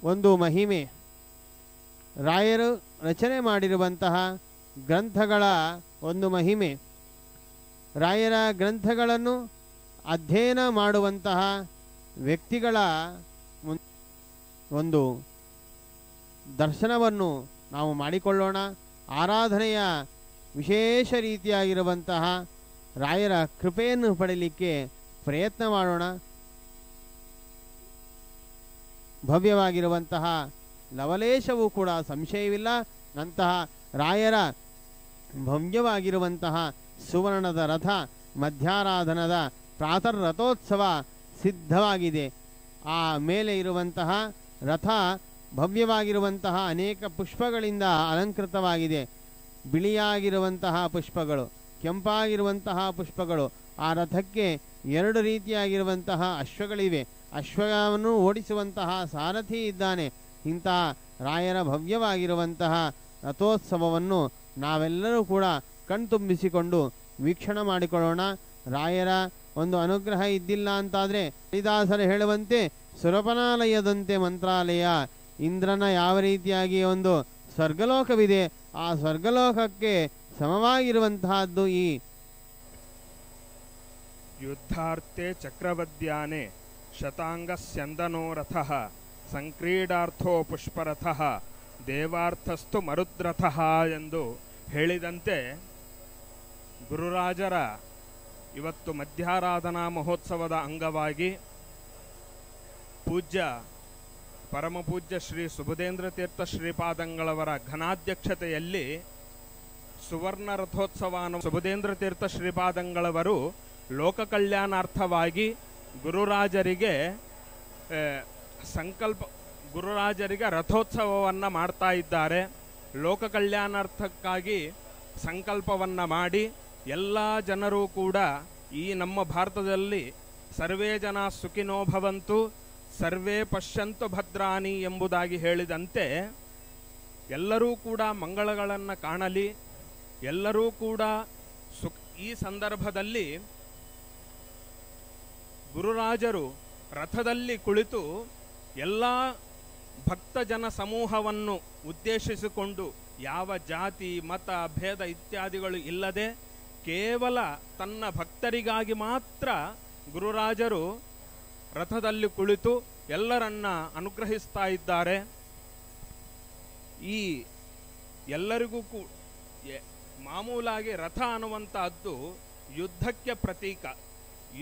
ಒಂದು ಮಹಿಮೆ. ರಾಯರು ರಚನೆ ಮಾಡಿರುವಂತಹ ಗ್ರಂಥಗಳ ಒಂದು ಮಹಿಮೆ. ರಾಯರ ಗ್ರಂಥಗಳನ್ನು ಅಧ್ಯಯನ ಮಾಡುವಂತಹ ವ್ಯಕ್ತಿಗಳ ಒಂದು ದರ್ಶನವನ್ನು ನಾವು ಮಾಡಿಕೊಳ್ಳೋಣ. ಆರಾಧನೆಯ ವಿಶೇಷ ರೀತಿಯಾಗಿರುವಂತಹ ರಾಯರ ಕೃಪೆಯನ್ನು ಪಡೆಯಲಿಕ್ಕೆ ಪ್ರಯತ್ನ ಮಾಡೋಣ. ಭವ್ಯವಾಗಿರುವಂತಹ ಲವಲೇಶವೂ ಕೂಡ ಸಂಶಯವಿಲ್ಲ. ಅಂತಹ ರಾಯರ ಭವ್ಯವಾಗಿರುವಂತಹ ಸುವರ್ಣದ ರಥ ಮಧ್ಯಾರಾಧನದ ಪ್ರಾತರ್ ರಥೋತ್ಸವ ಸಿದ್ಧವಾಗಿದೆ. ಆ ಮೇಲೆ ಇರುವಂತಹ ರಥ ಭವ್ಯವಾಗಿರುವಂತಹ ಅನೇಕ ಪುಷ್ಪಗಳಿಂದ ಅಲಂಕೃತವಾಗಿದೆ. ಬಿಳಿಯಾಗಿರುವಂತಹ ಪುಷ್ಪಗಳು, ಕೆಂಪಾಗಿರುವಂತಹ ಪುಷ್ಪಗಳು. ಆ ರಥಕ್ಕೆ 2 ರೀತಿಯಾಗಿರುವಂತಹ ಅಶ್ವಗಳಿವೆ. ಅಶ್ವವನ್ನು ಓಡಿಸುವಂತಹ ಸಾರಥಿ ಇದ್ದಾನೆ. ಇಂತಹ ರಾಯರ ಭವ್ಯವಾಗಿರುವಂತಹ ರಥೋತ್ಸವವನ್ನು ನಾವೆಲ್ಲರೂ ಕೂಡ ಕಣ್ತುಂಬಿಸಿಕೊಂಡು ವೀಕ್ಷಣೆ ಮಾಡಿಕೊಳ್ಳೋಣ. ರಾಯರ ಒಂದು ಅನುಗ್ರಹ ಇದ್ದಿಲ್ಲ ಅಂತಾದರೆ ಹರಿದಾಸರು ಹೇಳುವಂತೆ ಸುರಪನಾಲಯದಂತೆ ಮಂತ್ರಾಲಯ. ಇಂದ್ರನ ಯಾವ ರೀತಿಯಾಗಿ ಒಂದು ಸ್ವರ್ಗಲೋಕವಿದೆ, ಆ ಸ್ವರ್ಗಲೋಕಕ್ಕೆ ಸಮವಾಗಿರುವಂತಹದ್ದು ಈ ಯುದ್ಧಾರ್ಥೆ ಚಕ್ರವದ್ಯಾನೆ ಶತಾಂಗ ಸ್ಯಂದನೋ ರಥಃ ಸಂಕ್ರೀಡಾರ್ಥೋ ಪುಷ್ಪರಥಃ ದೇವಾರ್ಥಸ್ತು ಮರುದ್ರಥಃ ಎಂದು ಹೇಳಿದಂತೆ ಗುರುರಾಜರ ಇವತ್ತು ಮಧ್ಯಾರಾಧನಾ ಮಹೋತ್ಸವದ ಅಂಗವಾಗಿ ಪೂಜ್ಯ ಪರಮಪೂಜ್ಯ ಶ್ರೀ ಸುಬುಧೇಂದ್ರ ತೀರ್ಥ ಶ್ರೀಪಾದಂಗಳವರ ಘನಾಧ್ಯಕ್ಷತೆಯಲ್ಲಿ ಸುವರ್ಣ ರಥೋತ್ಸವ ಸುಬುಧೇಂದ್ರ ತೀರ್ಥ ಶ್ರೀಪಾದಂಗಳವರು ಲೋಕ ಕಲ್ಯಾಣಾರ್ಥವಾಗಿ ಗುರುರಾಜರಿಗೆ ಗುರುರಾಜರಿಗೆ ರಥೋತ್ಸವವನ್ನು ಮಾಡ್ತಾ ಇದ್ದಾರೆ. ಲೋಕ ಕಲ್ಯಾಣಾರ್ಥಕ್ಕಾಗಿ ಸಂಕಲ್ಪವನ್ನು ಮಾಡಿ ಎಲ್ಲ ಜನರೂ ಕೂಡ ಈ ನಮ್ಮ ಭಾರತದಲ್ಲಿ ಸರ್ವೇ ಜನ ಸುಖಿನೋ ಭವಂತು ಸರ್ವೇ ಪಶ್ಯಂತು ಭದ್ರಾಣಿ ಎಂಬುದಾಗಿ ಹೇಳಿದಂತೆ ಎಲ್ಲರೂ ಕೂಡ ಮಂಗಳಗಳನ್ನು ಕಾಣಲಿ. ಎಲ್ಲರೂ ಕೂಡ ಈ ಸಂದರ್ಭದಲ್ಲಿ ಗುರುರಾಜರು ರಥದಲ್ಲಿ ಕುಳಿತು ಎಲ್ಲ ಭಕ್ತಜನ ಸಮೂಹವನ್ನು ಉದ್ದೇಶಿಸಿಕೊಂಡು ಯಾವ ಜಾತಿ ಮತ ಭೇದ ಇತ್ಯಾದಿಗಳು ಇಲ್ಲದೆ ಕೇವಲ ತನ್ನ ಭಕ್ತರಿಗಾಗಿ ಮಾತ್ರ ಗುರುರಾಜರು ರಥದಲ್ಲಿ ಕುಳಿತು ಎಲ್ಲರನ್ನ ಅನುಗ್ರಹಿಸ್ತಾ ಇದ್ದಾರೆ. ಈ ಎಲ್ಲರಿಗೂ ಮಾಮೂಲಾಗಿ ರಥ ಅನ್ನುವಂತಹದ್ದು ಯುದ್ಧಕ್ಕೆ ಪ್ರತೀಕ.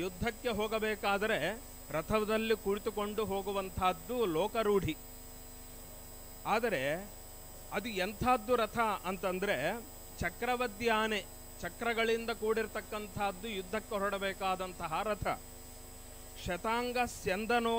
ಯುದ್ಧಕ್ಕೆ ಹೋಗಬೇಕಾದರೆ ರಥದಲ್ಲಿ ಕುಳಿತುಕೊಂಡು ಹೋಗುವಂತಹದ್ದು ಲೋಕರೂಢಿ. ಆದರೆ ಅದು ಎಂಥದ್ದು ರಥ ಅಂತಂದ್ರೆ ಚಕ್ರವದ್ಯಾನೆ, ಚಕ್ರಗಳಿಂದ ಕೂಡಿರ್ತಕ್ಕಂಥದ್ದು ಯುದ್ಧಕ್ಕೆ ಹೊರಡಬೇಕಾದಂತಹ ರಥ. ಶತಾಂಗ ಸ್ಯಂದನೋ